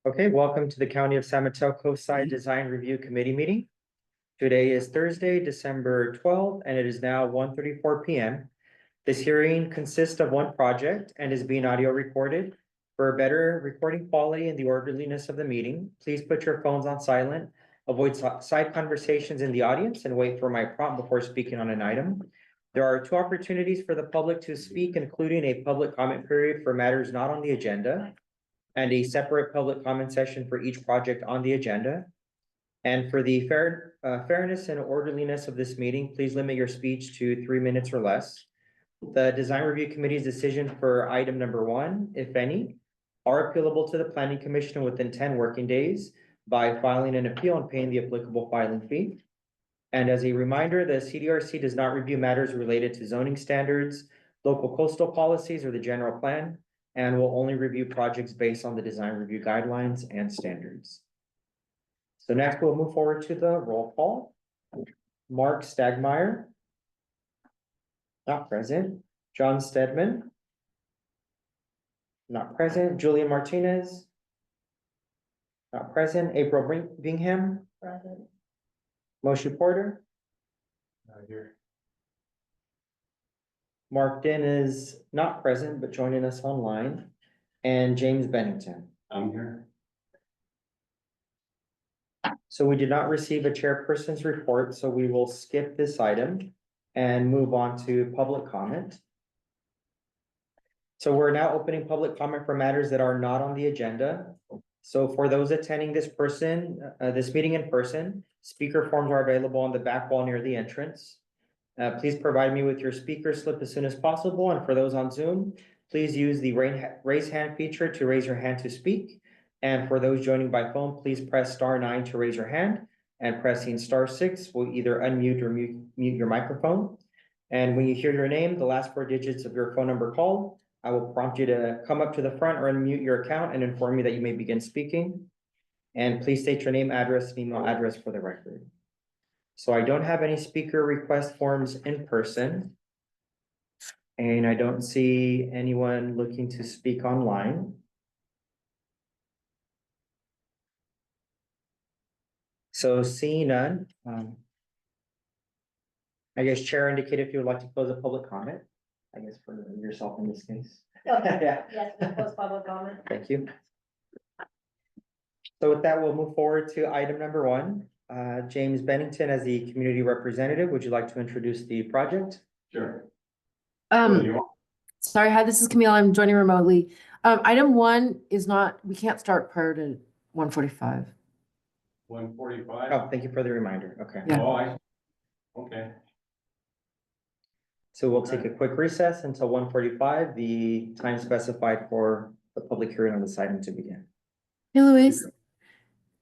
Okay, welcome to the County of San Mateo Coastside Design Review Committee meeting. Today is Thursday, December 12th, and it is now 1:34 p.m. This hearing consists of one project and is being audio recorded. For a better recording quality and the orderliness of the meeting, please put your phones on silent, avoid side conversations in the audience, and wait for my prompt before speaking on an item. There are two opportunities for the public to speak, including a public comment period for matters not on the agenda, and a separate public comment session for each project on the agenda. And for the fairness and orderliness of this meeting, please limit your speech to 3 minutes or less. The Design Review Committee's decision for item number 1, if any, are appealable to the Planning Commission within 10 working days by filing an appeal and paying the applicable filing fee. And as a reminder, the CDRC does not review matters related to zoning standards, local coastal policies, or the general plan, and will only review projects based on the design review guidelines and standards. So next we'll move forward to the roll call. Mark Stagmeyer. Not present. John Stedman. Not present. Julian Martinez. Not present. April Bingham. Present. Moshe Porter. Not here. Mark Din is not present, but joining us online. And James Bennington. I'm here. So we did not receive a chairperson's report, so we will skip this item and move on to public comment. So we're now opening public comment for matters that are not on the agenda. So for those attending this meeting in person, speaker forms are available on the back wall near the entrance. Please provide me with your speaker slip as soon as possible. And for those on Zoom, please use the raise hand feature to raise your hand to speak. And for those joining by phone, please press *9 to raise your hand, and pressing *6 will either unmute or mute your microphone. And when you hear your name, the last 4 digits of your phone number called, I will prompt you to come up to the front or unmute your account and inform you that you may begin speaking. And please state your name, address, and email address for the record. So I don't have any speaker request forms in person. And I don't see anyone looking to speak online. So seeing none, I guess Chair indicate if you would like to close a public comment, I guess for yourself in this case. Okay. Yeah. Yes, we close public comment. Thank you. So with that, we'll move forward to item number 1. James Bennington, as the community representative, would you like to introduce the project? Sure. Sorry, hi, this is Camille. I'm joining remotely. Item 1 is not, we can't start prior to 1:45. 1:45? Oh, thank you for the reminder. Okay. Yeah. Oh, okay. So we'll take a quick recess until 1:45, the time specified for the public hearing on this item to begin. Hey, Luis. Yep.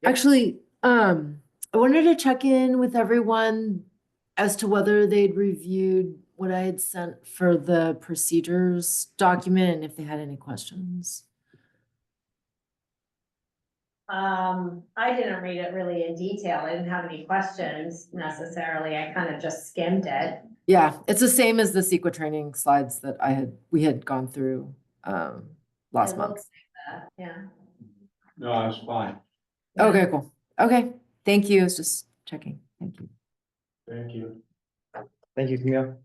Actually, I wanted to check in with everyone as to whether they'd reviewed what I had sent for the procedures document and if they had any questions. I didn't read it really in detail. I didn't have any questions necessarily. I kind of just skimmed it. Yeah, it's the same as the CEQA training slides that we had gone through last It month. looks like that, yeah. No, it's fine. Okay, cool. Okay, thank you. It's just checking. Thank you. Thank you. Thank you, Camille.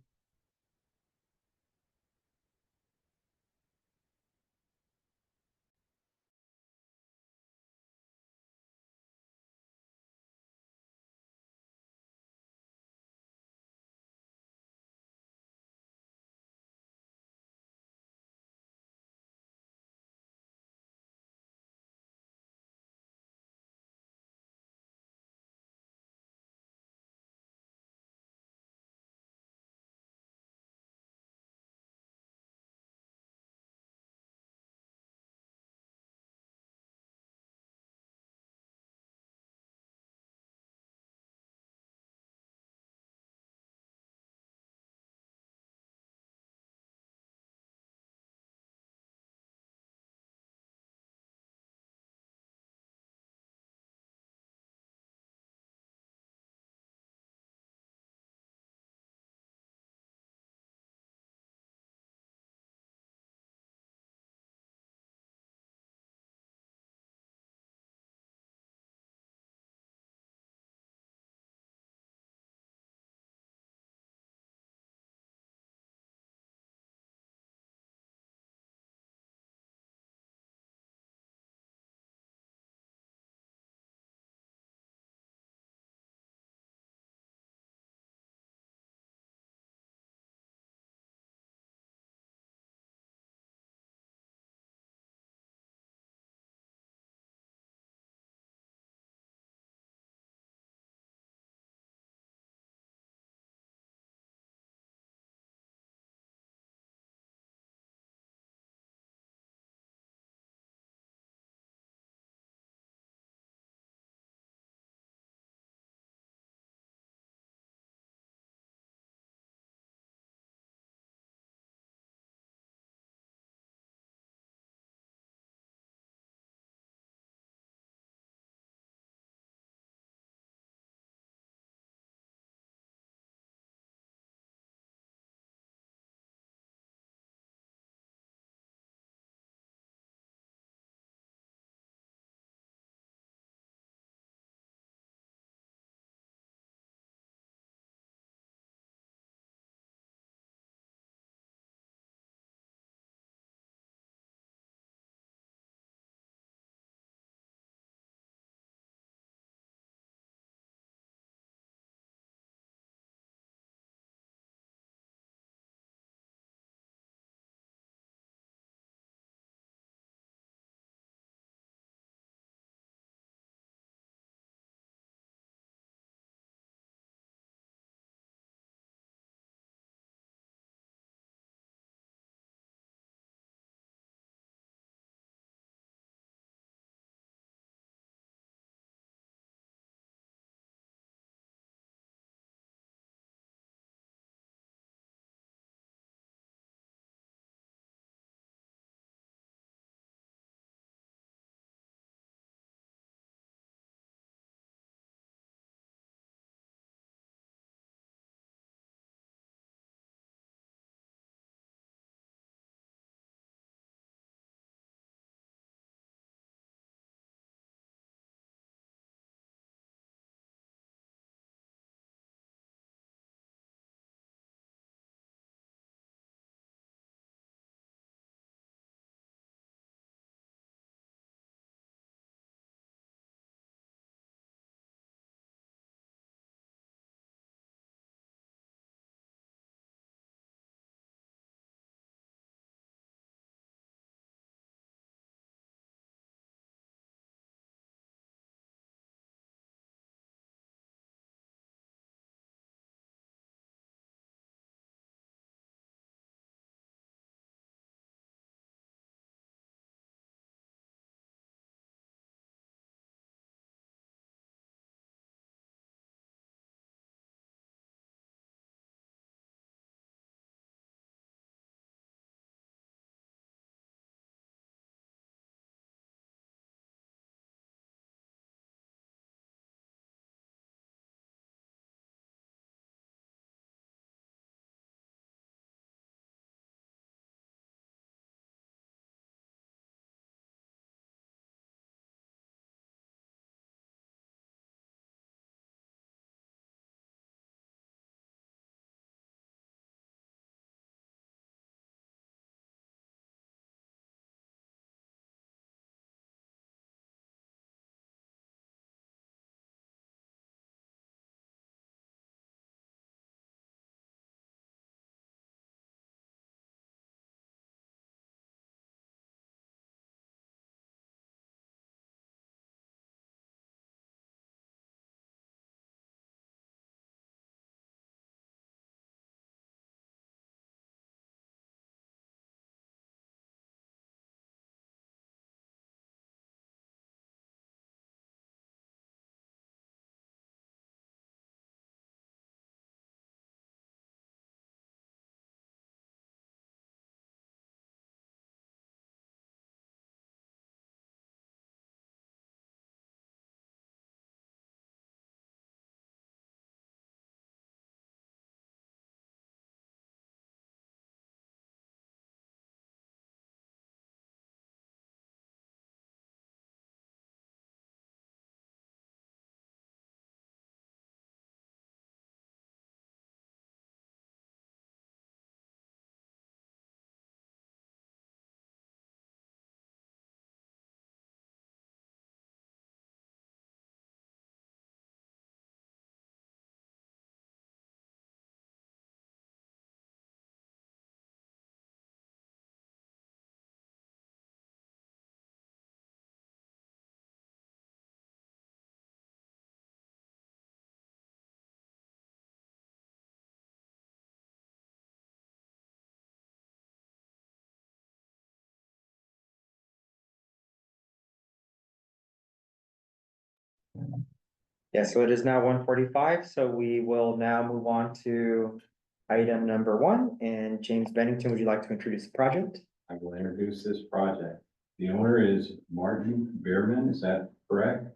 Yeah, so it is now 1:45, so we will now move on to item number 1. And James Bennington, would you like to introduce the project? I will introduce this project. The owner is Martin Bierman, is that correct?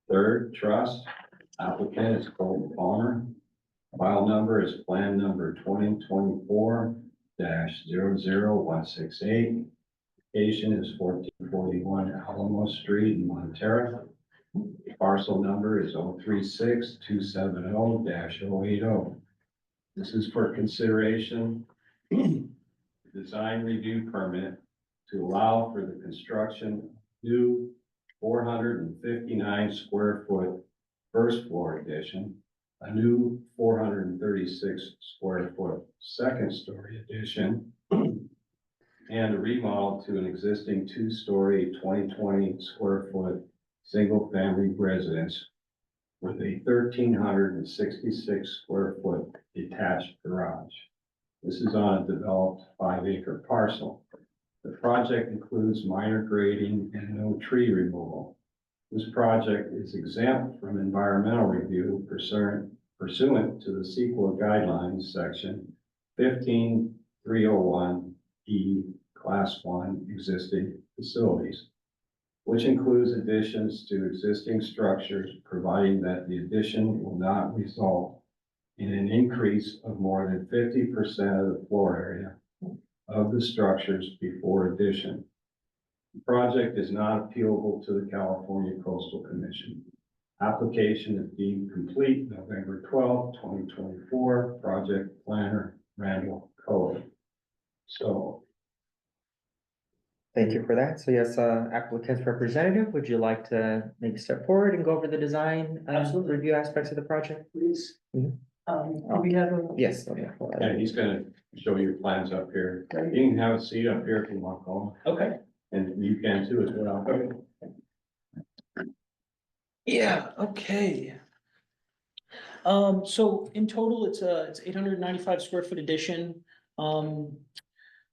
Third Trust, applicant is Colton Palmer. File number is plan number 2024-00168. Location is 1441 Alamo Street in Montero. Parcel number is 036-270-080. This is for consideration design review permit to allow for the construction of new 459 square foot first floor addition, a new 436 square foot second story addition, and a remodel to an existing 2-story, 2020 square foot single family residence with a 1,366 square foot detached garage. This is on a developed 5-acre parcel. The project includes minor grading and no tree removal. This project is exempt from environmental review pursuant to the CEQA guidelines section 15301E Class 1 existing facilities, which includes additions to existing structures, providing that the addition will not result in an increase of more than 50% of the floor area of the structures before addition. The project is not appealable to the California Coastal Commission. Application is deemed complete November 12, 2024. Project planner, Randall Cohen. So, Thank you for that. So yes, applicant's representative, would you like to maybe step forward and go over the design? Absolutely. Review aspects of the project? Please. Mhm. Do we have a? Yes. Okay. yeah, he's gonna show you plans up here. You can have a seat up here if you want, Colin, Okay. and you can too as well. Yeah, okay. So in total, it's 895 square foot addition.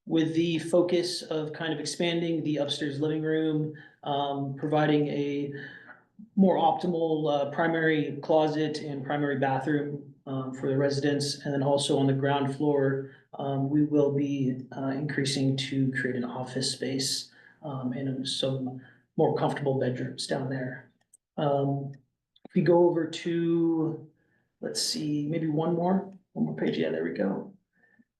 With the focus of kind of expanding the upstairs living room, providing a more optimal, primary closet and primary bathroom, for the residents. And then also on the ground floor, we will be, increasing to create an office space, and some more comfortable bedrooms down there. If we go over to, let's see, maybe one more page. Yeah, there we go.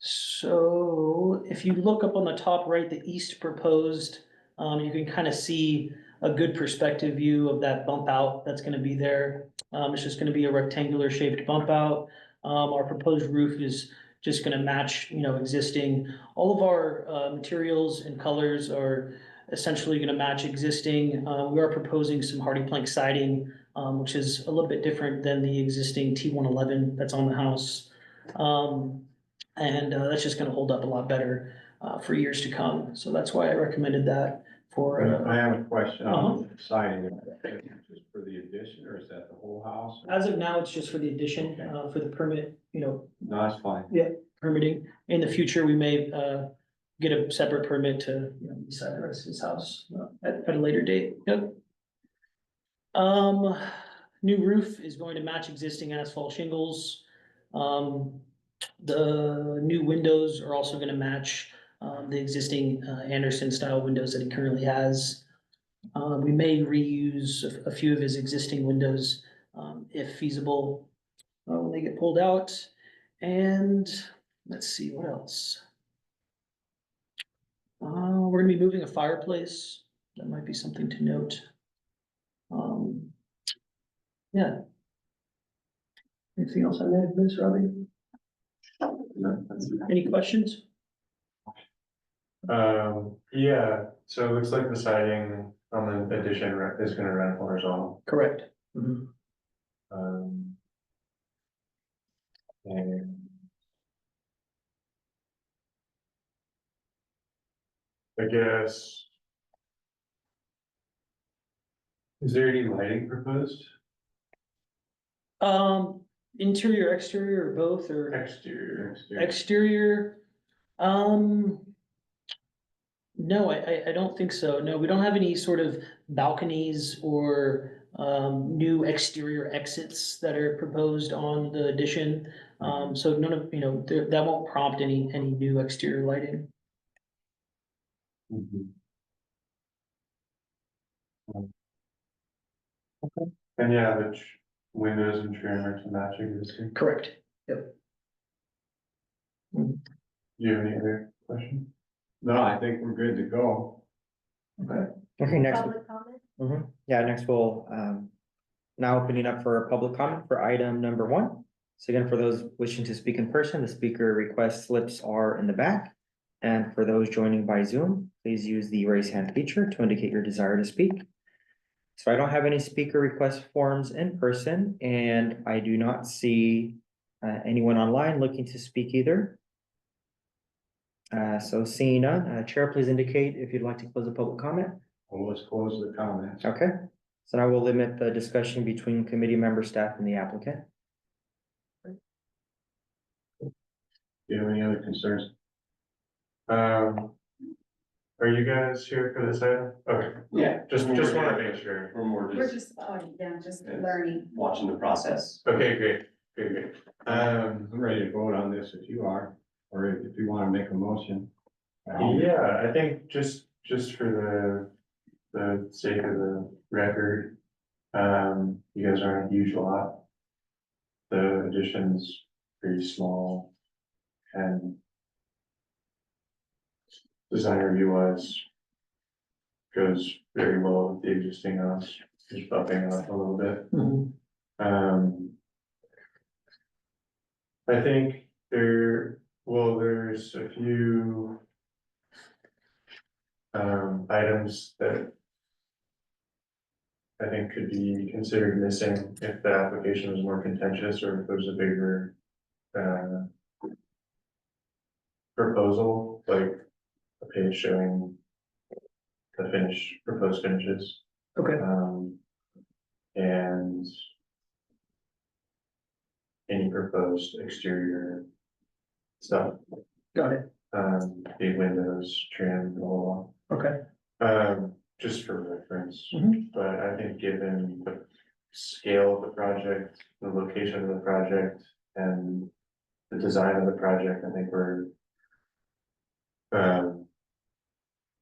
So if you look up on the top right, the east proposed, you can kind of see a good perspective view of that bump out that's gonna be there. It's just gonna be a rectangular shaped bump out. Our proposed roof is just gonna match, existing. All of our materials and colors are essentially gonna match existing. We are proposing some hardy plank siding, which is a little bit different than the existing T111 that's on the house. And that's just gonna hold up a lot better for years to come. So that's why I recommended that for. I have a question on the siding. Just for the addition, or is that the whole house? As of now, it's just for the addition, for the permit, No, that's fine. permitting. In the future, we may get a separate permit to, beside the rest of his house at a later date. Yep. New roof is going to match existing asphalt shingles. The new windows are also gonna match the existing Anderson style windows that he currently has. We may reuse a few of his existing windows if feasible when they get pulled out. And let's see, what else? We're gonna be moving a fireplace. That might be something to note. Yeah. Anything else on that, Ms. Robbie? Any questions? Yeah, so it looks like the siding on the addition is gonna run horizontal. Correct. Mhm. And I guess. Is there any lighting proposed? Interior, exterior, or both, or Exterior. exterior? No, I don't think so. No, we don't have any sort of balconies or new exterior exits that are proposed on the addition. So none of, that won't prompt any new exterior lighting. And yeah, the windows and trim are to match existing. Correct. Do you have any other questions? No, I think we're good to go. Okay, next. Public comment? Yeah, next we'll, now opening up for public comment for item number 1. So again, for those wishing to speak in person, the speaker request slips are in the back. And for those joining by Zoom, please use the raise hand feature to indicate your desire to speak. So I don't have any speaker request forms in person, and I do not see anyone online looking to speak either. So seeing none, Chair, please indicate if you'd like to close the public comment. Well, let's close the comments. Okay, so now we'll limit the discussion between committee member, staff, and the applicant. Do you have any other concerns? Are you guys here for this item? Okay, Yeah. just wanna make sure. We're more We're just just, just Yeah. learning. watching the process. Okay, great. I'm ready to vote on this if you are, or if you want to make a motion. Yeah, I think just for the sake of the record, you guys aren't a huge lot. The addition's pretty small and design review wise goes very well with the existing house, just bumping it up a little bit. I think there's a few items that I think could be considered missing if the application was more contentious or if there was a bigger proposal, like a page showing the proposed finishes. Okay. And any proposed exterior stuff, Got it. big windows, trim, blah, Okay. just for reference. Mhm. But I think given the scale of the project, the location of the project, and the design of the project, I think we're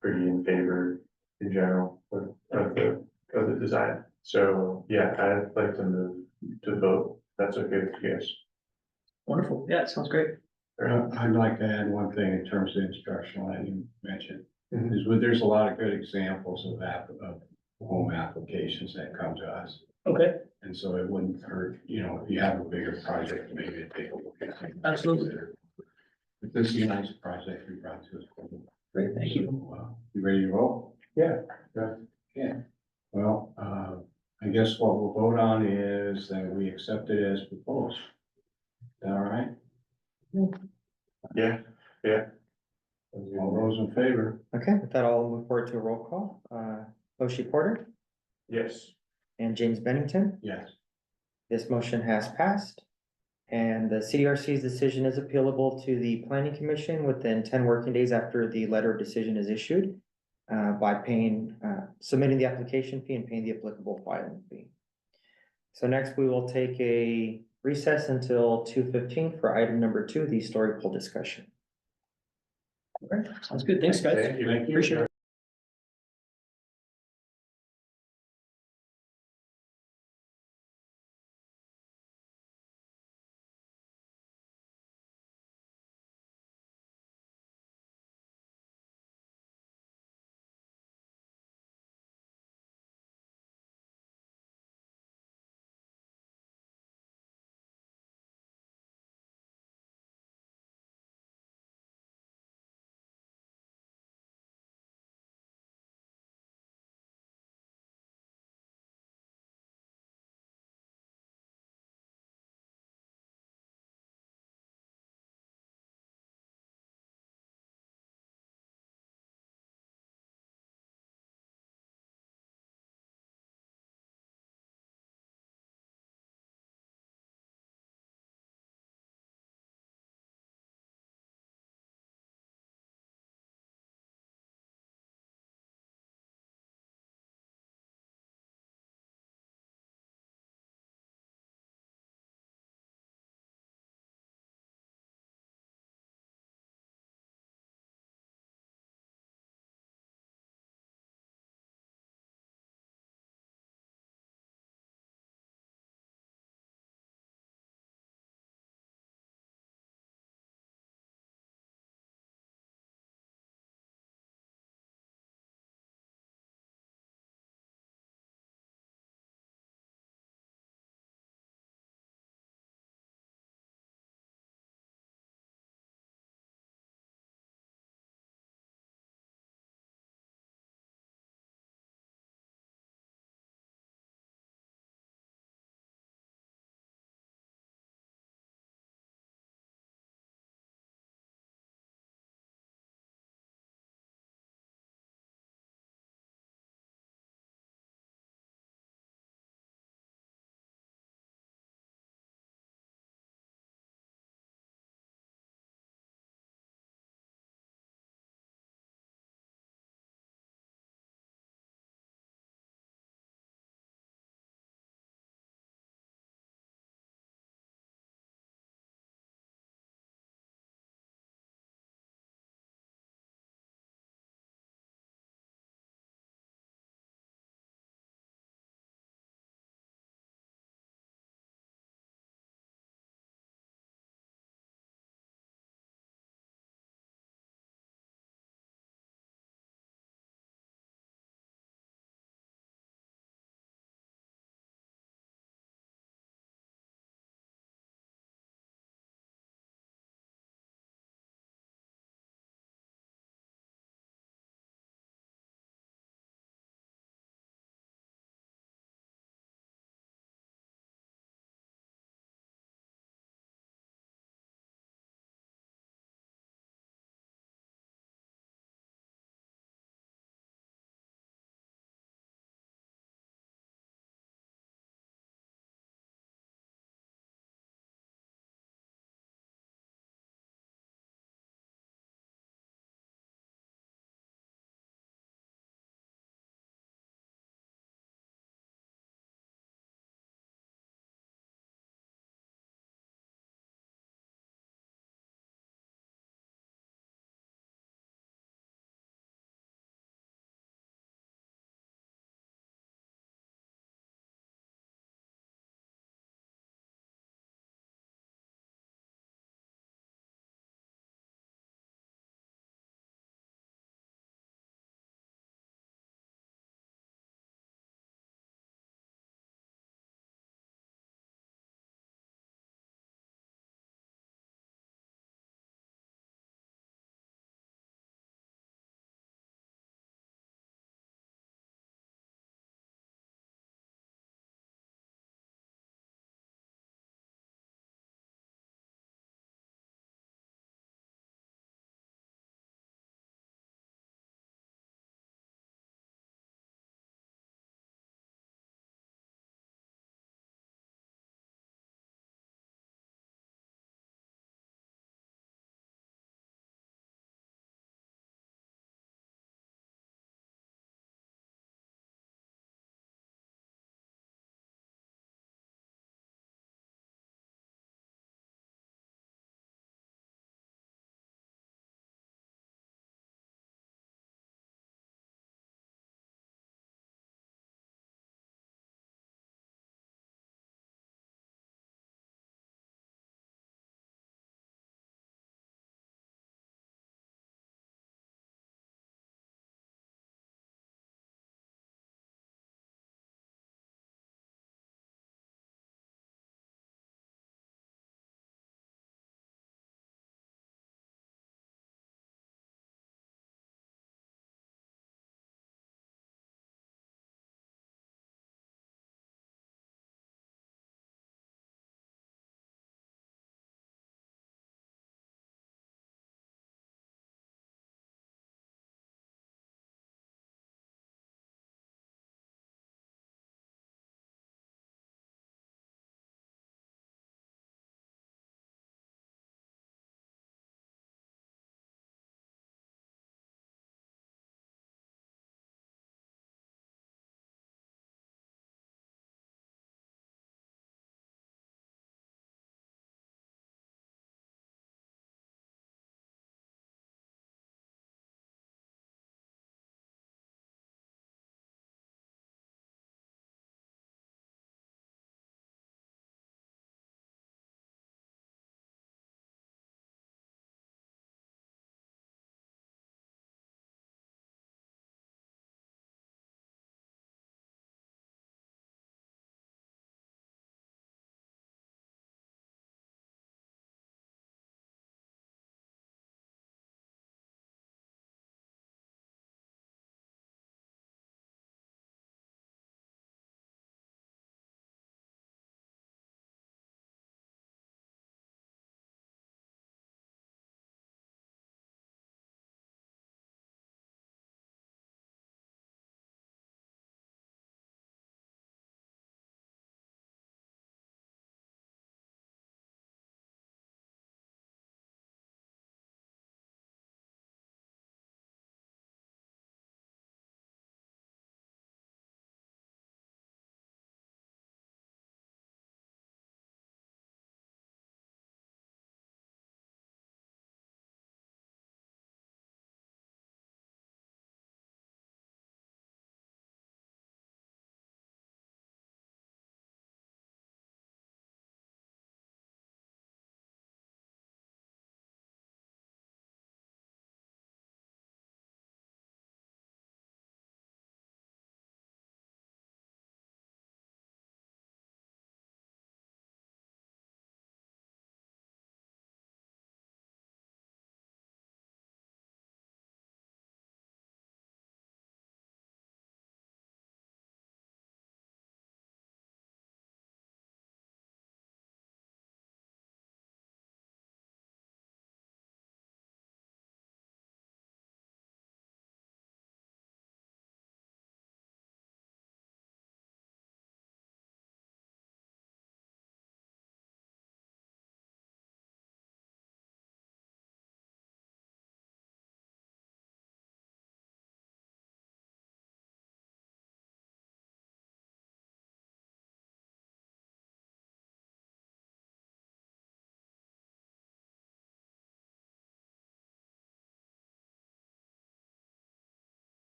pretty in favor in general of the design. So, yeah, I'd like to move to vote. That's okay with you guys. Wonderful. Yeah, it sounds great. I'd like to add one thing in terms of instructional, I didn't mention, Mhm. is there's a lot of good examples of home applications that come to us. Okay. And so it wouldn't hurt, if you have a bigger project, maybe to take a look at it. Absolutely. But this is a nice project we brought to us. Great, thank you. So, you ready to vote? Yeah. Yeah. Well, I guess what we'll vote on is that we accept it as proposed. Is that all right? Yeah. All those in favor? Okay, with that, I'll move forward to a roll call. Oshie Porter Yes. and James Bennington. Yes. This motion has passed. And the CDRC's decision is appealable to the planning commission within 10 working days after the letter of decision is issued. By submitting the application fee and paying the applicable filing fee. So next we will take a recess until 2:15 for item number 2, the story poll discussion. Okay, sounds good. Thanks, guys. Thank you. Appreciate it.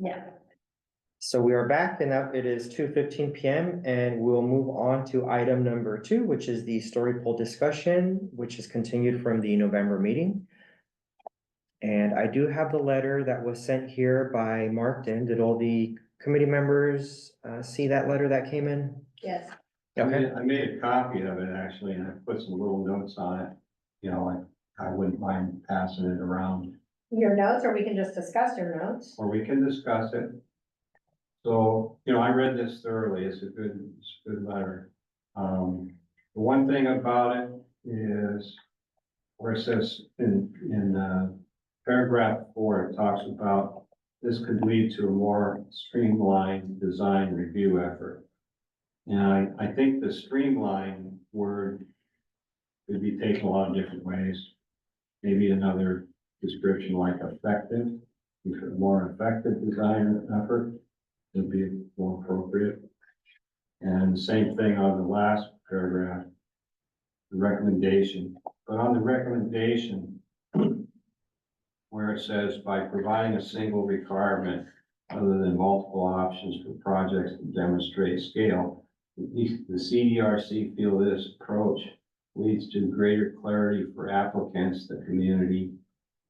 Yeah. So we are back and now it is 2:15 PM and we'll move on to item number 2, which is the story poll discussion, which is continued from the November meeting. And I do have the letter that was sent here by Markton. Did all the committee members see that letter that came in? Yes. Okay, I made a copy of it actually, and I put some little notes on it. You know, like, I wouldn't mind passing it around, Your notes, or we can just discuss your notes. or we can discuss it. So, you know, I read this thoroughly, it's a good letter. The one thing about it is where it says in paragraph 4, it talks about this could lead to a more streamlined design review effort. And I think the streamline word could be taken a lot of different ways. Maybe another description like effective, if a more effective design effort would be more appropriate. And same thing on the last paragraph, the recommendation. But on the recommendation, where it says by providing a single requirement other than multiple options for projects to demonstrate scale, the CDRC feel this approach leads to greater clarity for applicants, the community,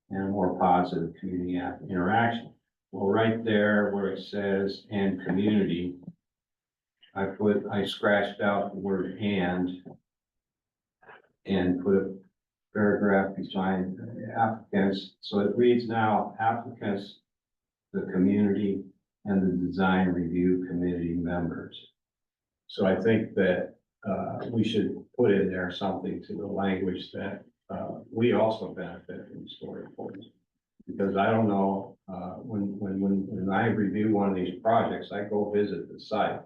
and a more positive community interaction. Well, right there where it says "and community," I scratched out the word and put a paragraph beside applicants. So it reads now applicants, the community, and the design review committee members. So I think that we should put in there something to the language that we also benefit from story polls. Because I don't know, when I review one of these projects, I go visit the site.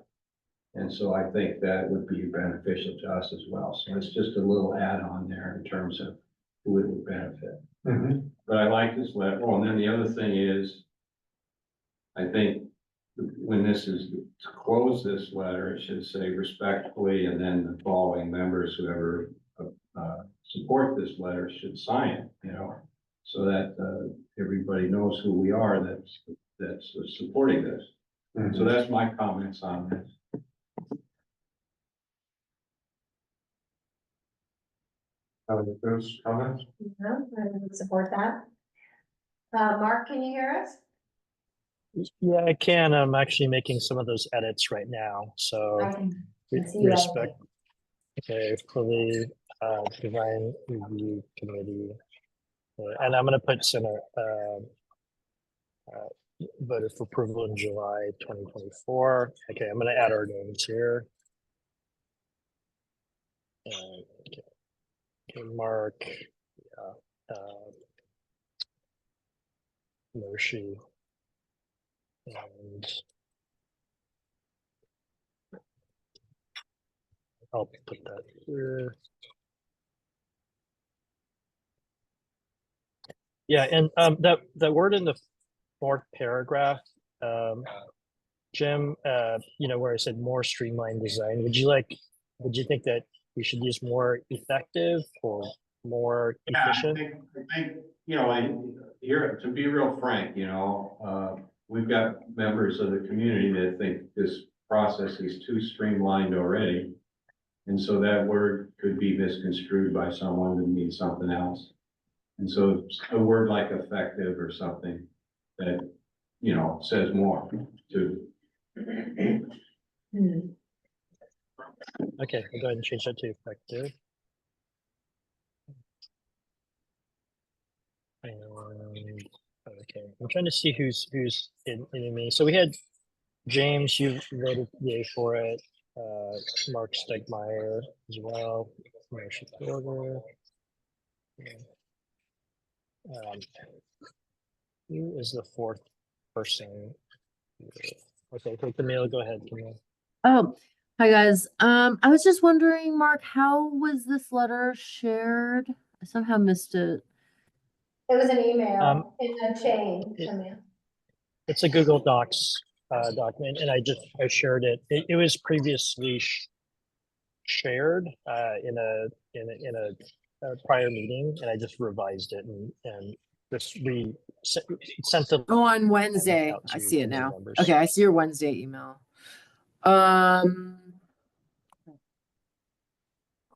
And so I think that would be beneficial to us as well. So it's just a little add-on there in terms of who it would benefit. But I like this letter. Oh, and then the other thing is, I think when this is to close this letter, it should say respectfully, and then the following members, whoever support this letter should sign it, you know, so that everybody knows who we are that's supporting this. So that's my comments on this. Those comments? No, I would support that. Mark, can you hear us? Yeah, I can. I'm actually making some of those edits right now. So I can see you. respect, okay, for the design review committee. And I'm going to put center voted for approval in July 2024. Okay, I'm going to add our names here. Okay, Mark, Moshi, and I'll put that here. Yeah, and that word in the 4th paragraph, Jim, you know, where I said more streamlined design, would you think that we should use more effective or more efficient? I think, you know, and here, to be real frank, you know, we've got members of the community that think this process is too streamlined already. And so that word could be misconstrued by someone to mean something else. And so a word like effective or something that, you know, says more to. Okay, I'll go ahead and change that to effective. And, okay, I'm trying to see who's in me. So we had James, you voted yay for it. Mark Stegmeyer as well. Motion order. Who is the 4th person? Okay, Camille, go ahead, Camille. Oh, hi guys. I was just wondering, Mark, how was this letter shared? I somehow missed it. It was an email in a chain. It's a Google Docs document, and I shared it. It was previously shared in a prior meeting, and I just revised it and sent them. Oh, on Wednesday. out I to see it committee now. members. Okay, I see your Wednesday email.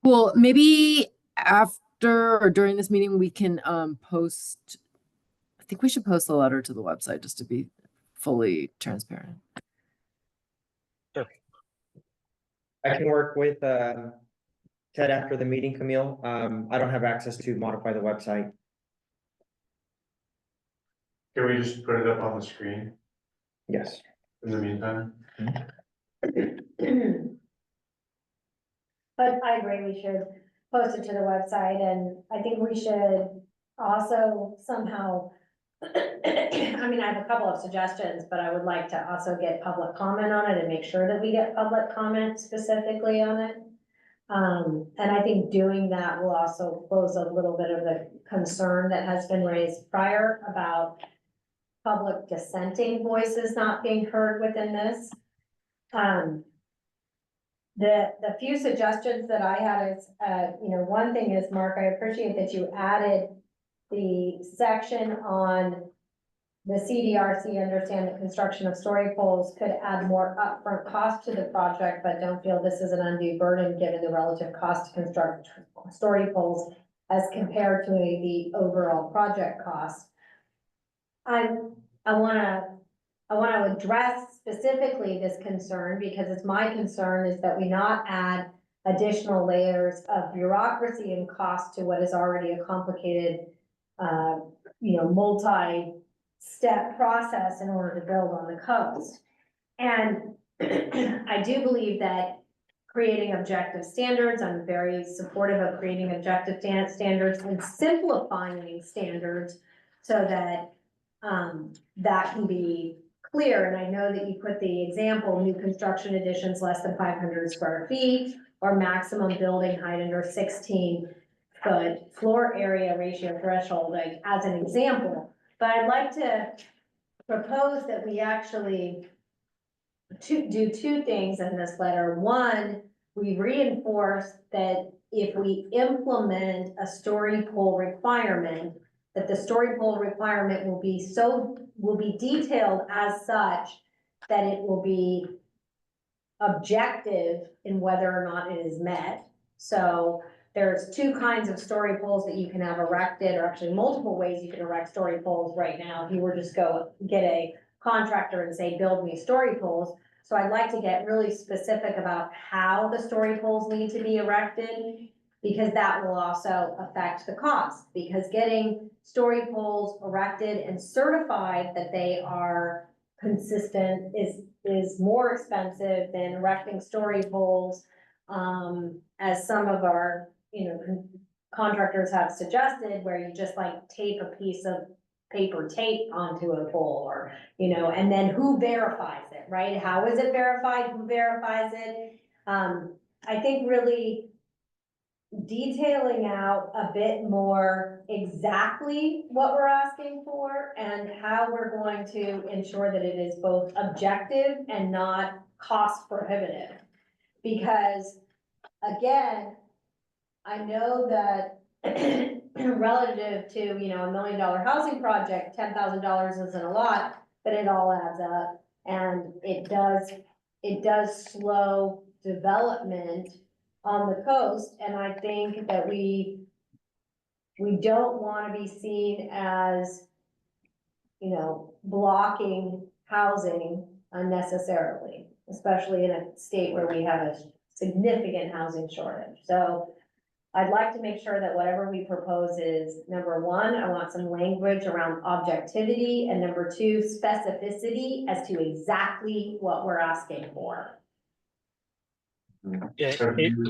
Cool. Maybe after or during this meeting, we can post. I think we should post the letter to the website just to be fully transparent. I can work with Ted after the meeting, Camille. I don't have access to modify the website. Can we just put it up on the screen Yes. in the meantime? But I agree, we should post it to the website, and I think we should also somehow, I mean, I have a couple of suggestions, but I would like to also get public comment on it and make sure that we get public comment specifically on it. And I think doing that will also close a little bit of the concern that has been raised prior about public dissenting voices not being heard within this. The few suggestions that I had is, one thing is, Mark, I appreciate that you added the section on the CDRC understand that construction of story poles could add more upfront cost to the project, but don't feel this is an undue burden given the relative cost to construct story poles as compared to the overall project cost. I wanna address specifically this concern because it's my concern is that we not add additional layers of bureaucracy and cost to what is already a complicated, multi-step process in order to build on the coast. And I do believe that creating objective standards, I'm very supportive of creating objective standards and simplifying standards so that that can be clear. And I know that you put the example, new construction additions less than 500 square feet or maximum building height under 16-foot floor area ratio threshold, like as an example. But I'd like to propose that we actually do two things in this letter. One, we reinforce that if we implement a story pole requirement, that the story pole requirement will be detailed as such that it will be objective in whether or not it is met. So there's two kinds of story poles that you can have erected, or actually multiple ways you can erect story poles right now. If you were just go get a contractor and say, build me story poles. So I'd like to get really specific about how the story poles need to be erected, because that will also affect the cost, because getting story poles erected and certified that they are consistent is more expensive than erecting story poles, as some of our, contractors have suggested, where you just like tape a piece of paper tape onto a pole, or, and then who verifies it, right? How is it verified? Who verifies it? I think really detailing out a bit more exactly what we're asking for and how we're going to ensure that it is both objective and not cost prohibitive. Because again, I know that relative to, $1 million housing project, $10,000 isn't a lot, but it all adds up. And it does slow development on the coast. And I think that we don't want to be seen as, blocking housing unnecessarily, especially in a state where we have a significant housing shortage. So I'd like to make sure that whatever we propose is, number one, I want some language around objectivity, and number two, specificity as to exactly what we're asking for. Yeah,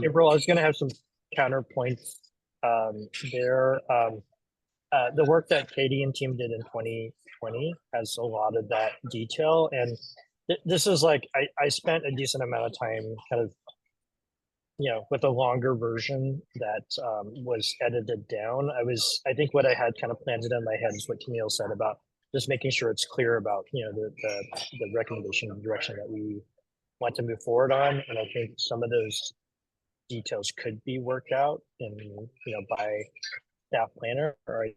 April, I was gonna have some counterpoints there. The work that Katie and team did in 2020 has a lot of that detail, and this is like I spent a decent amount of time kind of, with a longer version that was edited down. I think what I had kind of planted in my head is what Camille said about just making sure it's clear about the recommendation and direction that we want to move forward on, and I think some of those details could be worked out in by staff planner, or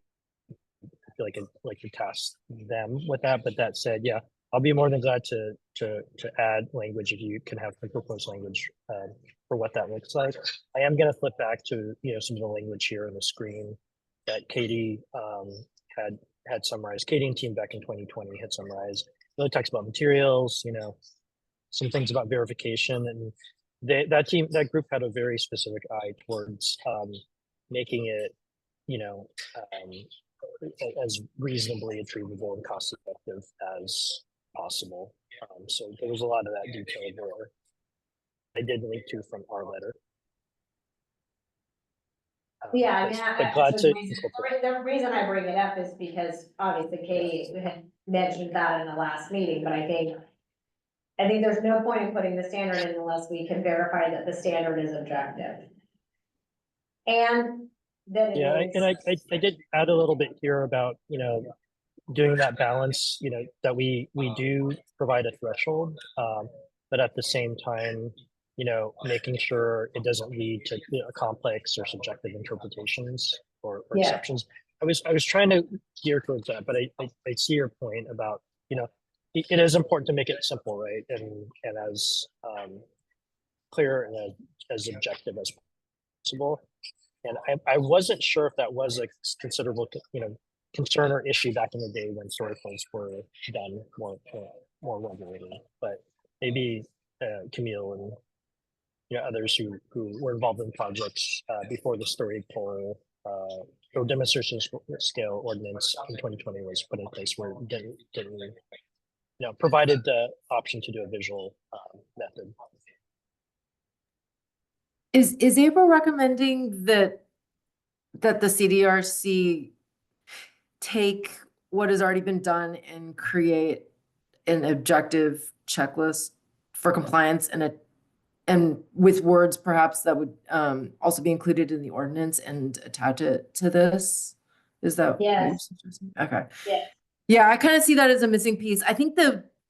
feel like to task them with that. But that said, yeah, I'll be more than glad to add language if you can have some proposed language for what that looks like. I am going to flip back to some of the language here on the screen that Katie had summarized. Katie and team back in 2020 had summarized. Really talks about materials, some things about verification, and that group had a very specific eye towards making it, as reasonably achievable and cost effective as possible. So there was a lot of that detail there. I did link to from our letter. Yeah, I mean, but glad to the reason I bring it up is because obviously Katie had mentioned that in the last meeting, but I think there's no point in putting the standard in unless we can verify that the standard is objective. And that it is. And I did add a little bit here about, doing that balance, that we do provide a threshold, but at the same time, making sure it doesn't lead to complex or subjective interpretations or Yeah. exceptions. I was trying to gear towards that, but I see your point about, it is important to make it simple, right? And as clear and as objective as possible. And I wasn't sure if that was a considerable, concern or issue back in the day when story points were done more regularly. But maybe Camille and others who were involved in projects before the story poll or demonstration scale ordinance in 2020 was put in place, where it didn't provided the option to do a visual method. Is April recommending that the CDRC take what has already been done and create an objective checklist for compliance and with words perhaps that would also be included in the ordinance and attach it to this? Is that what you're Yes. suggesting? Okay. Yeah. Yeah, I kind of see that as a missing piece. I think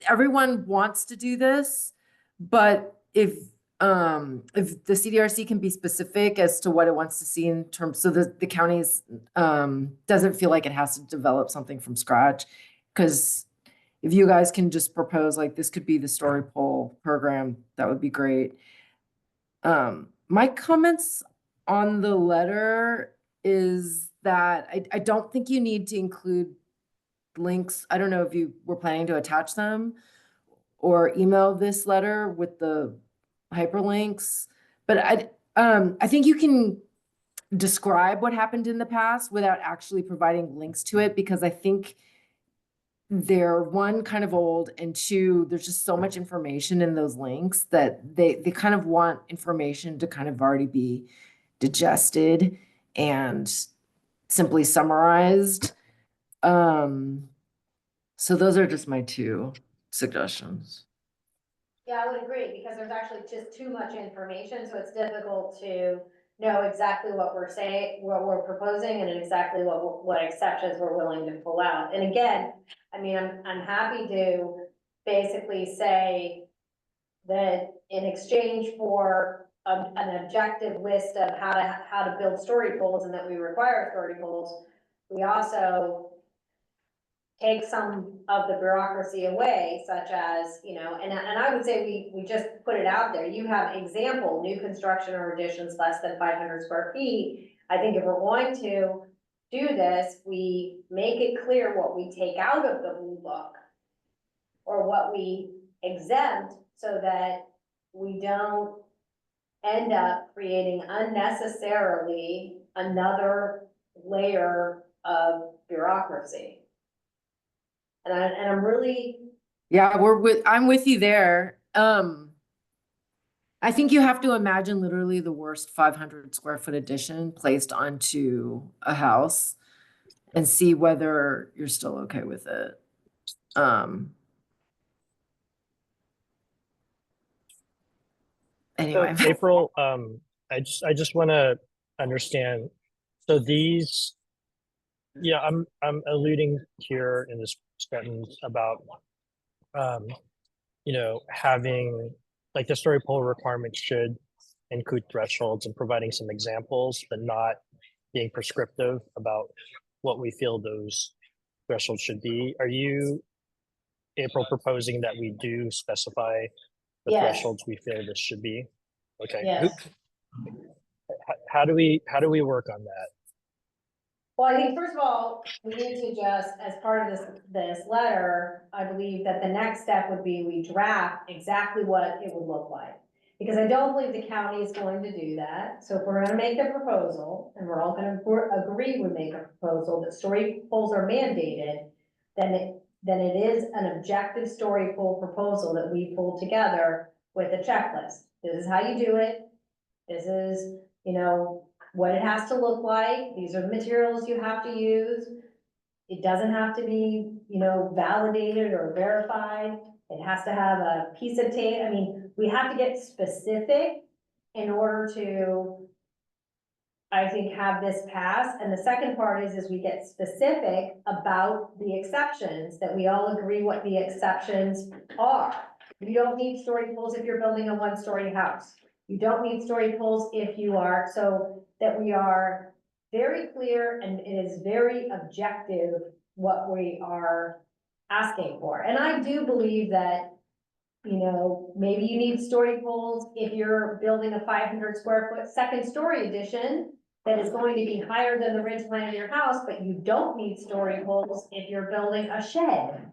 everyone wants to do this, but if the CDRC can be specific as to what it wants to see in terms, so the county's doesn't feel like it has to develop something from scratch. Because if you guys can just propose like this could be the story poll program, that would be great. My comments on the letter is that I don't think you need to include links. I don't know if you were planning to attach them or email this letter with the hyperlinks, but I think you can describe what happened in the past without actually providing links to it, because I think they're, one, kind of old, and two, there's just so much information in those links that they kind of want information to kind of already be digested and simply summarized. So those are just my two suggestions. Yeah, I would agree, because there's actually just too much information, so it's difficult to know exactly what we're saying, what we're proposing, and exactly what exceptions we're willing to pull out. And again, I mean, I'm happy to basically say that in exchange for an objective list of how to build story polls, and that we require story polls, we also take some of the bureaucracy away, such as, and I would say we just put it out there. You have example, new construction or additions less than 500 square feet. I think if we're going to do this, we make it clear what we take out of the blue book or what we exempt, so that we don't end up creating unnecessarily another layer of bureaucracy. And I'm really. Yeah, I'm with you there. I think you have to imagine literally the worst 500 square foot addition placed onto a house and see whether you're still okay with it. Anyway. So April, I just want to understand. So these, I'm alluding here in this sentence about, having like the story poll requirement should include thresholds and providing some examples, but not being prescriptive about what we feel those threshold should be. Are you, April, proposing that we do specify the Yes. thresholds we feel this should be? Okay. Yes. How do we work on that? Well, I think first of all, we need to just, as part of this letter, I believe that the next step would be we draft exactly what it would look like. Because I don't believe the county is going to do that. So if we're gonna make a proposal, and we're all gonna agree we make a proposal that story poles are mandated, then it is an objective story pole proposal that we pull together with a checklist. This is how you do it. This is, you know, what it has to look like. These are the materials you have to use. It doesn't have to be, you know, validated or verified. It has to have a piece of tape. I mean, we have to get specific in order to, I think, have this pass. And the second part is we get specific about the exceptions, that we all agree what the exceptions are. You don't need story poles if you're building a one-story house. You don't need story poles if you are, so that we are very clear and it is very objective what we are asking for. And I do believe that, you know, maybe you need story poles if you're building a 500 square foot second story addition that is going to be higher than the ridge line of your house, but you don't need story poles if you're building a shed.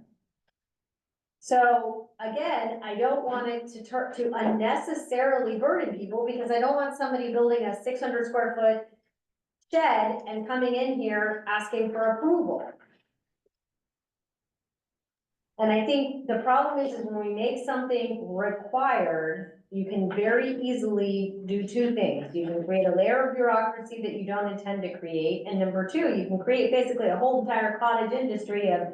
So again, I don't want it to unnecessarily burden people, because I don't want somebody building a 600 square foot shed and coming in here asking for approval. And I think the problem is when we make something required, you can very easily do two things. You can create a layer of bureaucracy that you don't intend to create. And number two, you can create basically a whole entire cottage industry of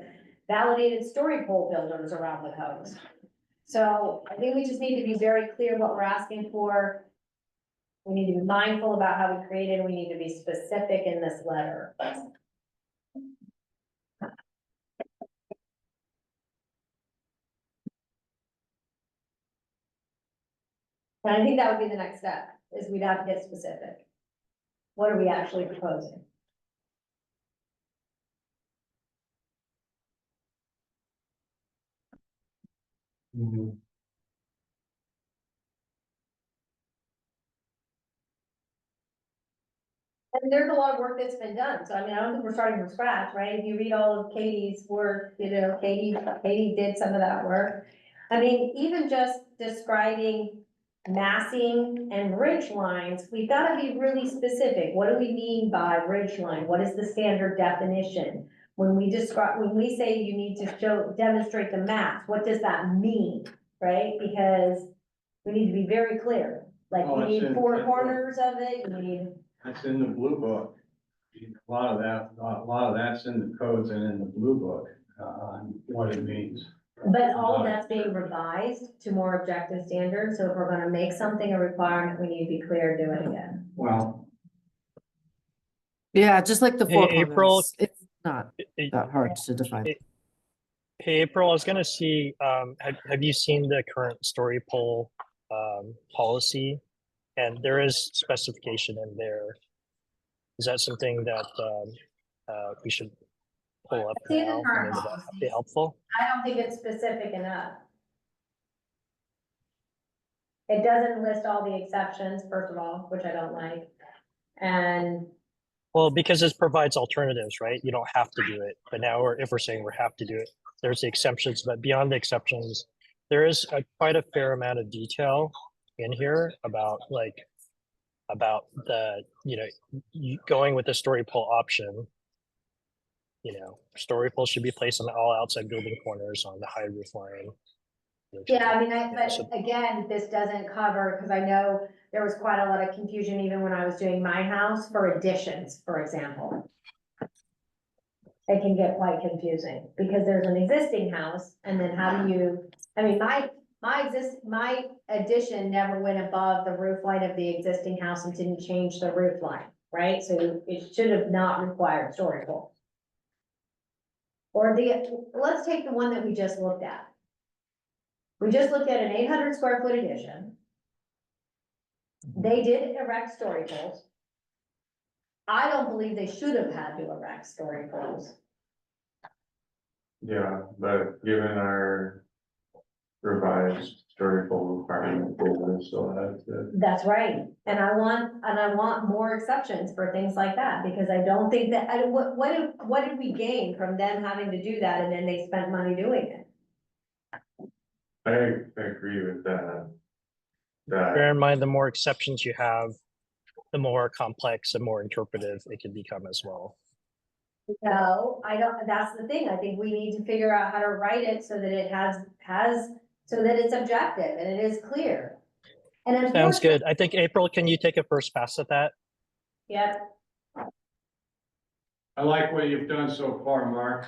validated story pole builders around the coast. So I think we just need to be very clear what we're asking for. We need to be mindful about how we create it, and we need to be specific in this letter. And I think that would be the next step, is we'd have to get specific. What are we actually proposing? And there's a lot of work that's been done, so I mean, I don't think we're starting from scratch, right? If you read all of Katie's work, you know, Katie did some of that work. I mean, even just describing massing and ridge lines, we've gotta be really specific. What do we mean by ridge line? What is the standard definition? When we say you need to demonstrate the mass, what does that mean, right? Because we need to be very clear, like, Oh, we it's need in- 4 corners of it, you need. It's in the blue book. A lot of that's in the codes and in the blue book, on what it means. But all of that's being revised to more objective standards, so if we're gonna make something a requirement, we need to be clear, do it again. Well, Yeah, just like the Hey, four April, corners. It's not It- that hard to define. Hey, April, I was gonna see, have you seen the current story poll policy? And there is specification in there. Is that something that we should pull up See the now? current And would that policy. be helpful? I don't think it's specific enough. It doesn't list all the exceptions, first of all, which I don't like, and Well, because it provides alternatives, right? You don't have to do it, but now if we're saying we have to do it, there's the exceptions, but beyond the exceptions, there is quite a fair amount of detail in here about the, going with the story pole option. Story poles should be placed on all outside building corners on the high roof line. yeah, I mean, So- but again, this doesn't cover, because I know there was quite a lot of confusion even when I was doing my house for additions, for example. It can get quite confusing, because there's an existing house, and then how do you, I mean, my addition never went above the roof line of the existing house and didn't change the roof line, right? So it should have not required story pole. Or let's take the one that we just looked at. We just looked at an 800 square foot addition. They did erect story poles. I don't believe they should have had to erect story poles. Yeah, but given our revised story pole requirement, we would still have to. That's right, and I want more exceptions for things like that, because I don't think that, what did we gain from them having to do that, and then they spent money doing it? I agree with that. Bear in mind, the more exceptions you have, the more complex and more interpretive it can become as well. No, I don't, that's the thing, I think we need to figure out how to write it so that it so that it's objective and it is clear. And Sounds unfortunately, good. I think April, can you take a first pass at that? yep, I like what you've done so far, Mark.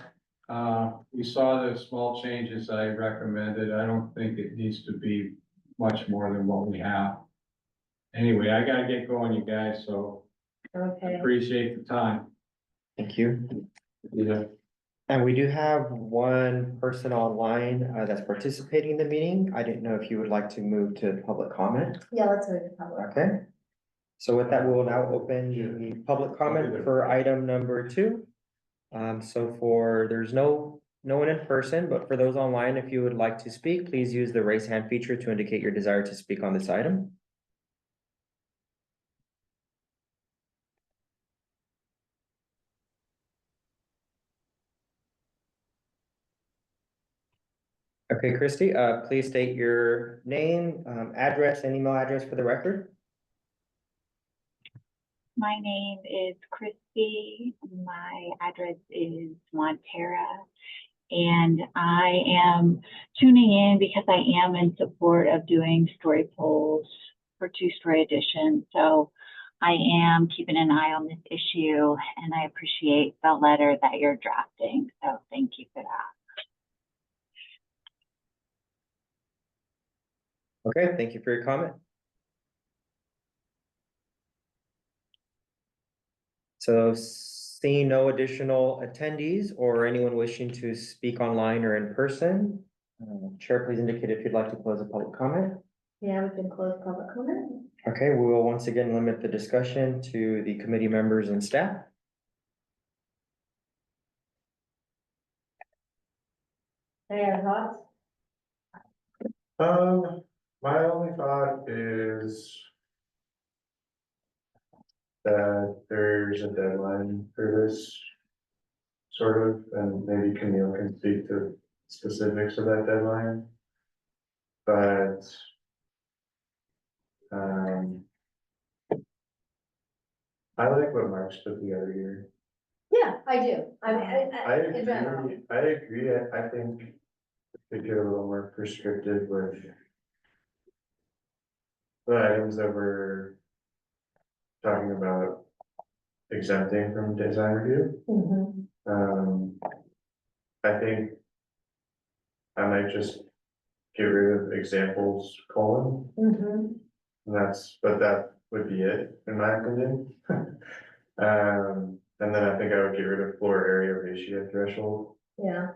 You saw the small changes I recommended. I don't think it needs to be much more than what we have. Anyway, I gotta get going, you guys, so okay. appreciate the time. Thank you. Yeah. And we do have one person online that's participating in the meeting. I didn't know if you would like to move to public comment. Yeah, let's move to public. Okay. So with that, we will now open the public comment for item number 2. There's no one in person, but for those online, if you would like to speak, please use the raise hand feature to indicate your desire to speak on this item. Okay, Christy, please state your name, address, and email address for the record. My name is Christy. My address is Montera. And I am tuning in because I am in support of doing story polls for 2-story additions. So I am keeping an eye on this issue, and I appreciate the letter that you're drafting. So thank you for that. Okay, thank you for your comment. So seeing no additional attendees or anyone wishing to speak online or in person, Chair, please indicate if you'd like to close a public comment. Yeah, we can close public comment. Okay, we will once again limit the discussion to the committee members and staff. Any other thoughts? My only thought is that there's a deadline for this sort of, and maybe Camille can speak to specifics of that deadline. But I like what Mark's put together here. Yeah, I do. I In general. agree, I agree. I think we could get a little more prescriptive with the items that we're talking about exempting from design review. Mhm. I think I might just get rid of examples, colon, Mhm. but that would be it, in my opinion. And then I think I would get rid of floor area ratio threshold Yeah,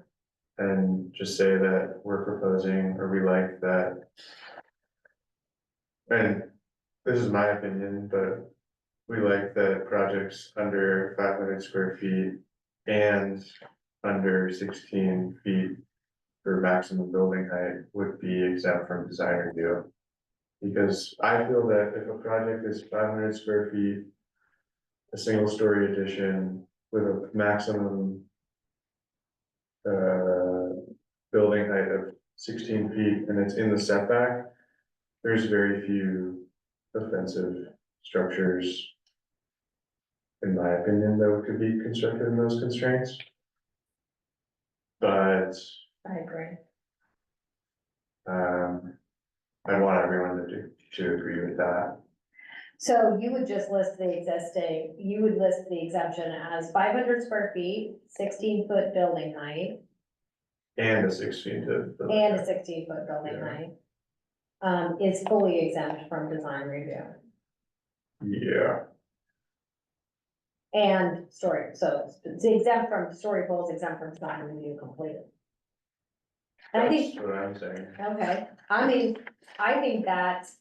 and just say that we're proposing, or we like that. And this is my opinion, but we like that projects under 500 square feet and under 16 feet for maximum building height would be exempt from design review. Because I feel that if a project is 500 square feet, a single story addition with a maximum building height of 16 feet and it's in the setback, there's very few offensive structures, in my opinion, that could be constructed in those constraints. But I agree. I want everyone to agree with that. So you would just list the exemption as 500 square feet, 16-foot building height, And a 16 to. and a 16-foot building Yeah. height. Is fully exempt from design review Yeah, and story, so it's exempt from story polls, exempt from design review completely. And I that's think, what I'm saying. okay, I think that's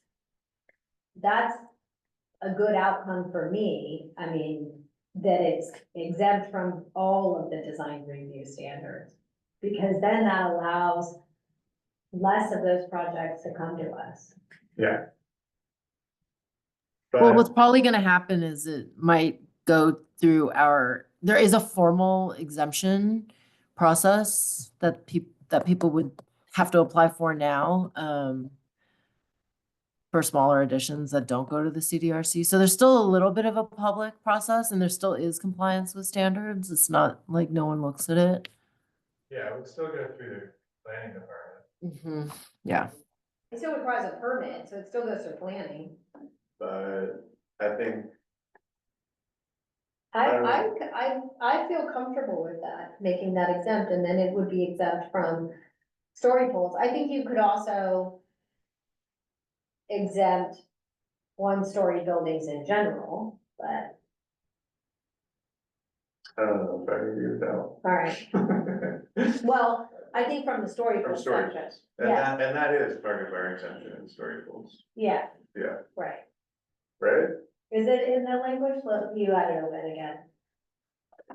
a good outcome for me. I mean, that it's exempt from all of the design review standards. because then that allows less of those projects to come to us. Yeah. Well, But, what's probably gonna happen is it might go through there is a formal exemption process that people would have to apply for now, for smaller additions that don't go to the CDRC. So there's still a little bit of a public process and there still is compliance with standards. It's not like no one looks at it. yeah, it would still go through the planning department, Yeah. It still requires a permit, so it still goes through planning. but I think, I feel comfortable with that, making that exempt, and then it would be exempt from story poles. I think you could also exempt one-story buildings in general, but, I don't know if I agree with that. all right. Well, I think from the story From pole story section, poles. yeah, And that is part of our exemption in story poles, yeah, yeah, right. right? Is it in the language? Look, you had it open again.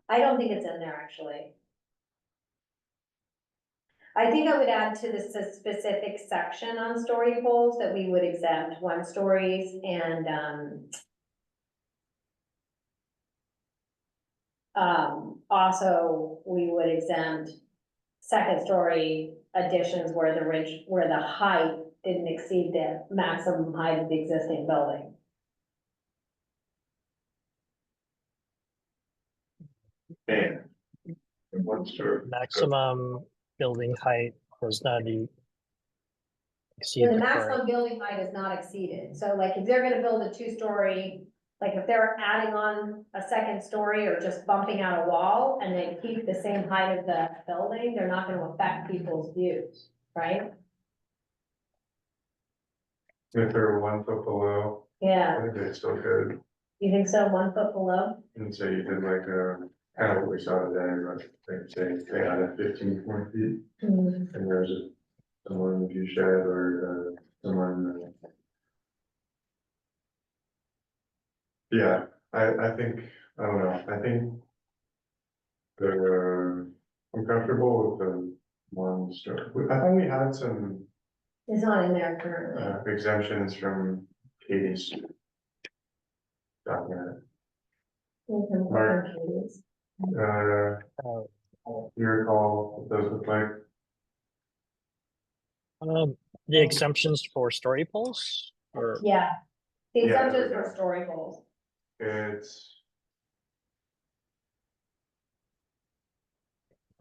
I don't think it's in there, actually. I think I would add to this a specific section on story poles that we would exempt one stories and, also, we would exempt second story additions where where the height didn't exceed the maximum height of the existing building. And one story. Maximum building height does not exceed The the maximum current. building height is not exceeded, so like if they're gonna build a two-story, like if they're adding on a second story or just bumping out a wall and they keep the same height of the building, they're not gonna affect people's views, right? If they're 1 foot below, I Yeah, think they still could, you think so, 1 foot below? and say you did like kind of what we saw today, but like say they had a 15 more feet, and there's someone view shed or someone. Yeah, I think, I don't know, I think I'm comfortable with the one story. I thought we had some It's not in there currently. exemptions from Katie's document. Mark. Uh, Uh, you recall what those look like? the exemptions for story poles or Yeah, the Yeah, there we exemptions for go. story poles. It's,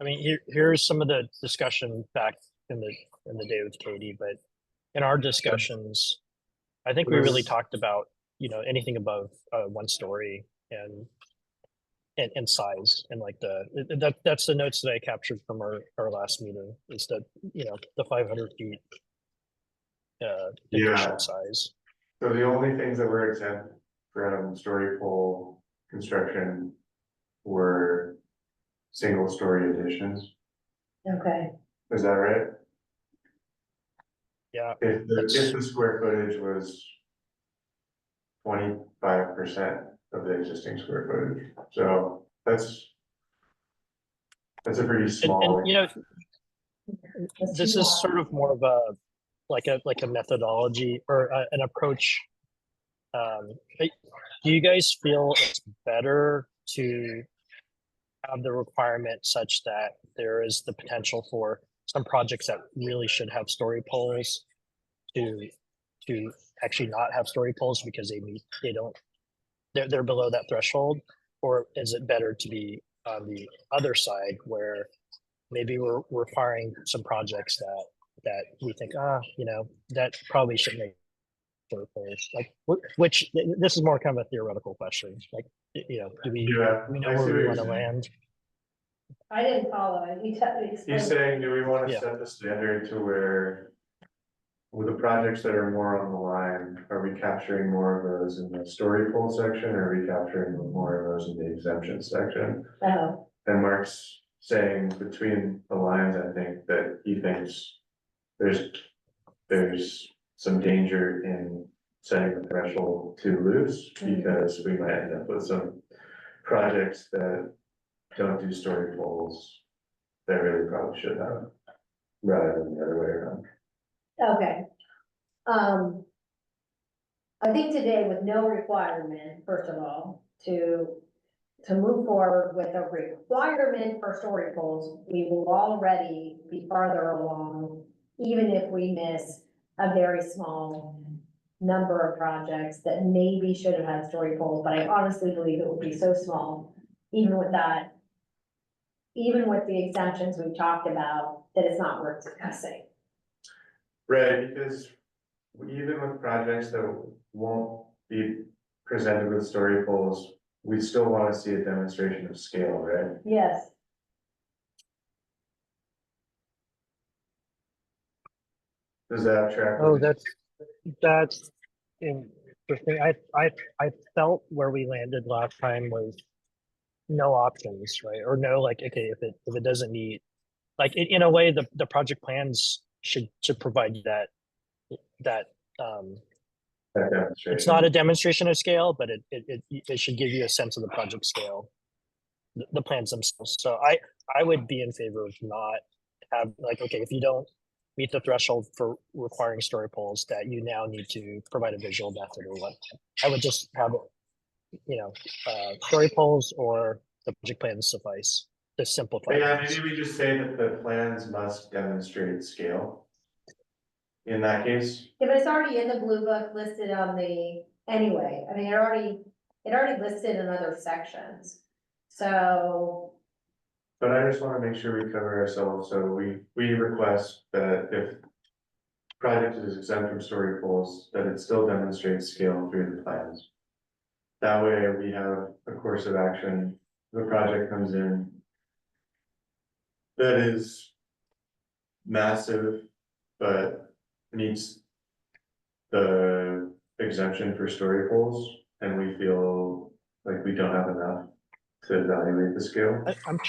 I mean, here's some of the discussion back in the day with Katie, but in our discussions, I think we really This- talked about, anything above 1 story and size and like that's the notes that I captured from our last meeting is that, the 500 feet Yeah. additional size. so the only things that were exempt from story pole construction were single story additions, Okay, is that right? Yeah, If That's- the square footage was 25% of the existing square footage, so that's a pretty and, small. this is sort of more of a methodology or an approach. Do you guys feel it's better to have the requirement such that there is the potential for some projects that really should have story poles to actually not have story poles because they're below that threshold? Or is it better to be on the other side where maybe we're requiring some projects that we think, that probably shouldn't make story poles? Like, which this is more kind of a theoretical question. Like, do we Yeah, we know I see where what we you're want to saying. land? I didn't follow it. He's saying, do we want to Yeah. set the standard to where with the projects that are more on the line, are we capturing more of those in the story pole section, or are we capturing more of those in the exemption section? Oh, And Mark's saying between the lines, I think that he thinks there's some danger in setting the threshold too loose, because we might end up with some projects that don't do story poles they really probably should have, rather than the other way around. Okay. I think today with no requirement, first of all, to move forward with a requirement for story poles, we will already be farther along, even if we miss a very small number of projects that maybe should have had story poles, but I honestly believe it will be so small, even with that, even with the exemptions we've talked about, that it's not worth discussing. Right, because even with projects that won't be presented with story poles, we still wanna see a demonstration of scale, right? Yes. Does that track? Oh, that's interesting. I felt where we landed last time was no options, right? Or no, like, okay, if it doesn't meet, like, in a way, the project plans should provide that, That demonstration. it's not a demonstration of scale, but it should give you a sense of the project scale, the plans themselves. So I would be in favor of not have, like, okay, if you don't meet the threshold for requiring story poles, that you now need to provide a visual method or what. I would just have it, story poles or the project plans suffice to simplify. Yeah, things. maybe we just say that the plans must demonstrate scale. In that case, Yeah, but it's already in the blue book listed on the, anyway, I mean, it already listed in other sections. So, but I just wanna make sure we cover ourselves, so we request that if project is exempt from story poles, that it still demonstrates scale through the plans. That way we have a course of action, the project comes in that is massive, but meets the exemption for story poles, and we feel like we don't have enough to evaluate the scale. I'm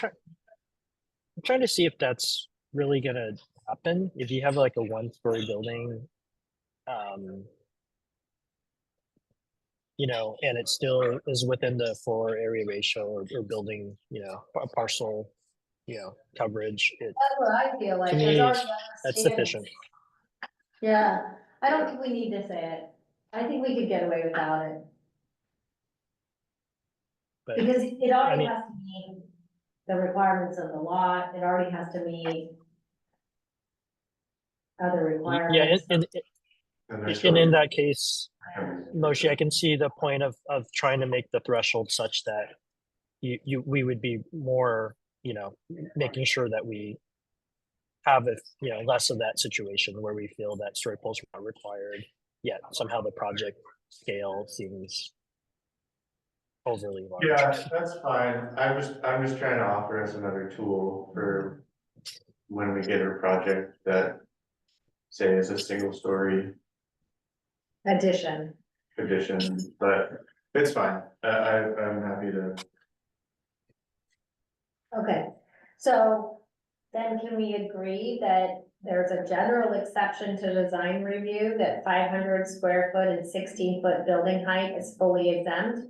trying to see if that's really gonna happen. If you have like a one-story building, and it still is within the floor area ratio or building, parcel, coverage, that's what I feel like, to there's me, already other that's standards. sufficient. Yeah, I don't think we need to say it, I think we could get away without it, But because it already mean- has to meet the requirements of the lot, it already has to meet other yeah, requirements. and in that case, Moshe, I can see the point of trying to make the threshold such that we would be more, making sure that we have less of that situation where we feel that story poles are not required, yet somehow the project scale seems overly large. Yeah, that's fine, I'm just trying to offer us another tool for when we get a project that, say, is a single story Addition. addition, but it's fine, I'm happy to. Okay, so then can we agree that there's a general exception to design review that 500 square foot and 16-foot building height is fully exempt?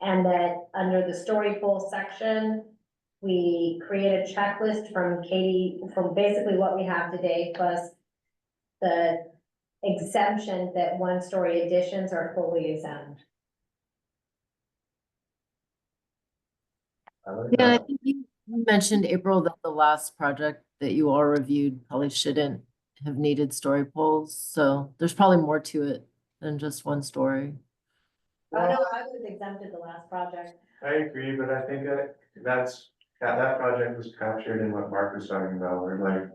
And that under the story pole section, we create a checklist from Katie, from basically what we have today, plus the exemption that one-story additions are fully exempt. I like Yeah, I that. think you mentioned, April, that the last project that you all reviewed probably shouldn't have needed story poles, so there's probably more to it than just one story. Oh, no, I would have exempted the last project. I agree, but I think that project was captured in what Mark was talking about, where like,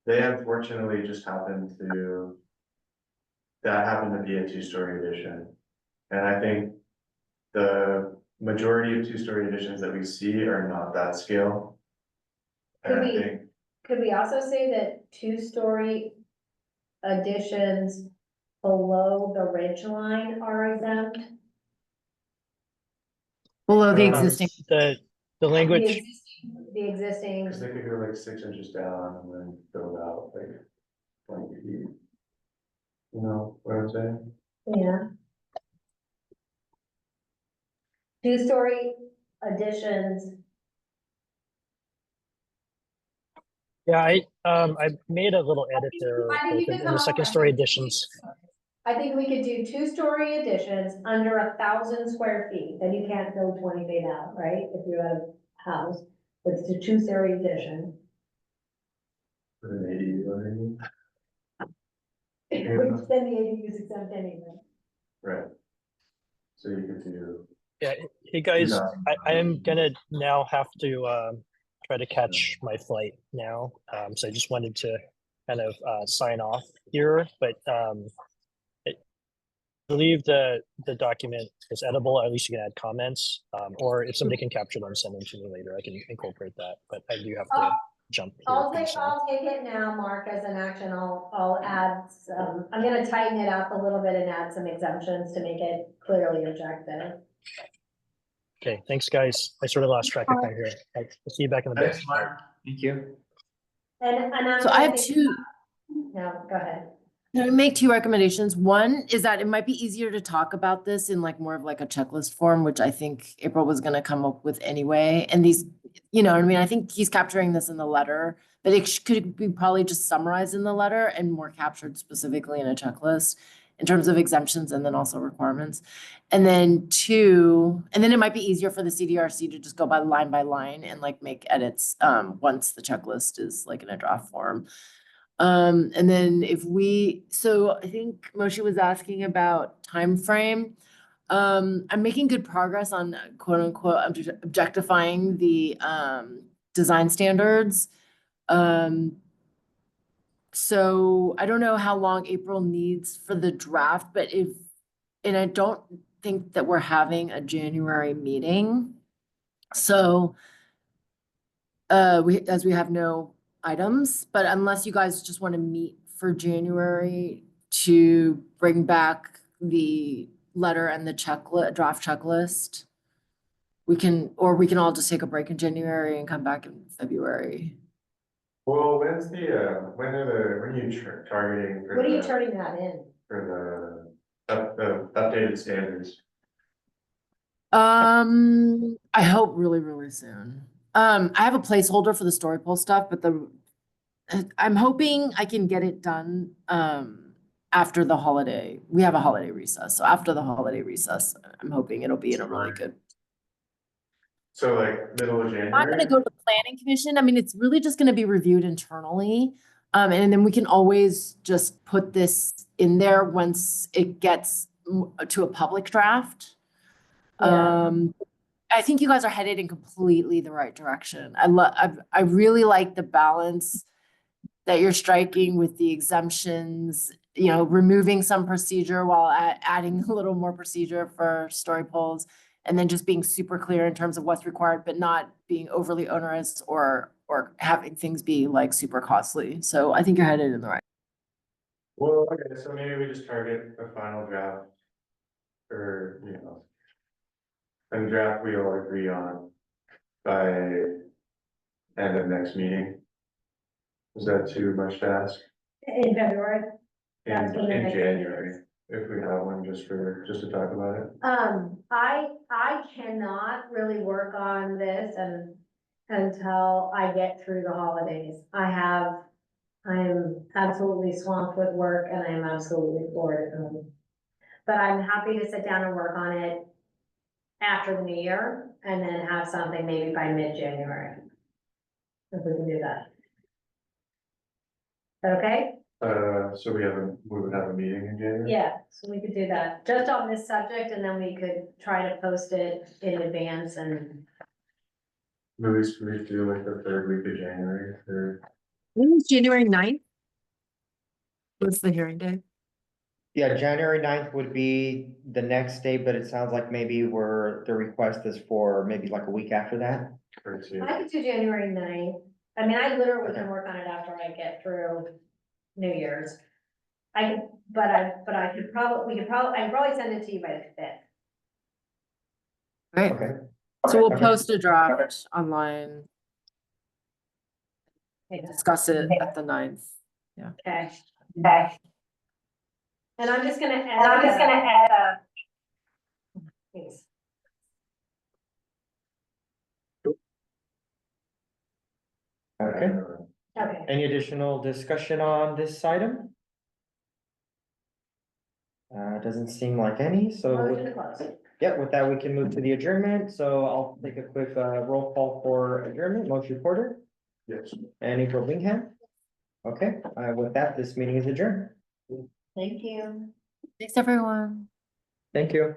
they unfortunately just happened to. That happened to be a two-story addition, and I think the majority of two-story additions that we see are not that scale. And I think, Could we also say that two-story additions below the ridge line are exempt? Below the Um, existing, The language, The existing, cause they could go like 6 inches down and then build out like 20 feet. You know what I'm saying? yeah. Two-story additions Yeah, I made a little edit there, I think both you could in come the up second with- story additions. I think we could do 2-story additions under 1,000 square feet, then you can't go 20 feet out, right? If you have a house, it's a 2-story addition. Put an ADU underneath. Which then the ADU is exempt anyway. Right. So you could do. Yeah, hey guys, Yeah. I am gonna now have to try to catch my flight now. So I just wanted to kind of sign off here, but I believe the document is edible, or at least you can add comments. Or if somebody can capture them, send them to me later. I can incorporate that, but I do have to jump here. pretty soon. I'll take it now, Mark, as an action, I'll add some, I'm gonna tighten it up a little bit and add some exemptions to make it clearly objective. Okay, thanks, guys. I sort of lost track of time here. I'll see you back in the bit. Thanks, Mark. Thank you. And I'm. So I have gonna think- two, No, go ahead. can I make two recommendations? One is that it might be easier to talk about this in like more of like a checklist form, which I think April was gonna come up with anyway. And these, you know, I mean, I think he's capturing this in the letter, but it could be probably just summarized in the letter and more captured specifically in a checklist in terms of exemptions and then also requirements. And then two, and then it might be easier for the CDRC to just go by line and like make edits once the checklist is like in a draft form. And then so I think Moshe was asking about time frame. I'm making good progress on quote unquote objectifying the design standards. So I don't know how long April needs for the draft, but and I don't think that we're having a January meeting. So we have no items, but unless you guys just want to meet for January to bring back the letter and the draft checklist, we can all just take a break in January and come back in February. Well, when are you targeting for What are you the, turning that in? for the updated standards? I hope really, really soon. I have a placeholder for the story pole stuff, but I'm hoping I can get it done, after the holiday. We have a holiday recess, so after the holiday recess, I'm hoping it'll be in a really good. So like middle of I'm gonna January? go to the planning commission. I mean, it's really just gonna be reviewed internally. And then we can always just put this in there once it gets to a public draft. Yeah. I think you guys are headed in completely the right direction. I really like the balance that you're striking with the exemptions, you know, removing some procedure while adding a little more procedure for story polls. And then just being super clear in terms of what's required, but not being overly onerous or having things be like super costly. So I think you're headed in the right. Well, okay, so maybe we just target a final draft. Or, a draft we all agree on by end of next meeting. Is that too much to ask? In February? In, That's when the in next January, if we have one, just to talk about it. I cannot really work on this until I get through the holidays. I'm absolutely swamped with work and I'm absolutely bored at home. But I'm happy to sit down and work on it after the new year and then have something maybe by mid-January. If we can do that. Okay? So we would have a meeting in January? Yeah, so we could do that, just on this subject, and then we could try to post it in advance and. Movies, we do like the third week of January, or It's January 9th. What's the hearing day? Yeah, January 9th would be the next day, but it sounds like maybe the request is for maybe like a week after that. two. I could do January 9th. I mean, I literally can Okay. work on it after I get through New Year's. I could probably send it to you by the 5th. Right. Okay. So we'll Okay. post a draft online, discuss it at the 9th. Okay. Okay. And I'm just gonna add. Thanks. Okay. Okay. Any additional discussion on this item? Doesn't seem like any, so. Motion to close. Yeah, with that, we can move to the adjournment, so I'll take a quick roll call for adjournment, Motion Porter Yes. and April Bingham. Okay, with that, this meeting is adjourned. Thank you. Thanks, everyone. Thank you.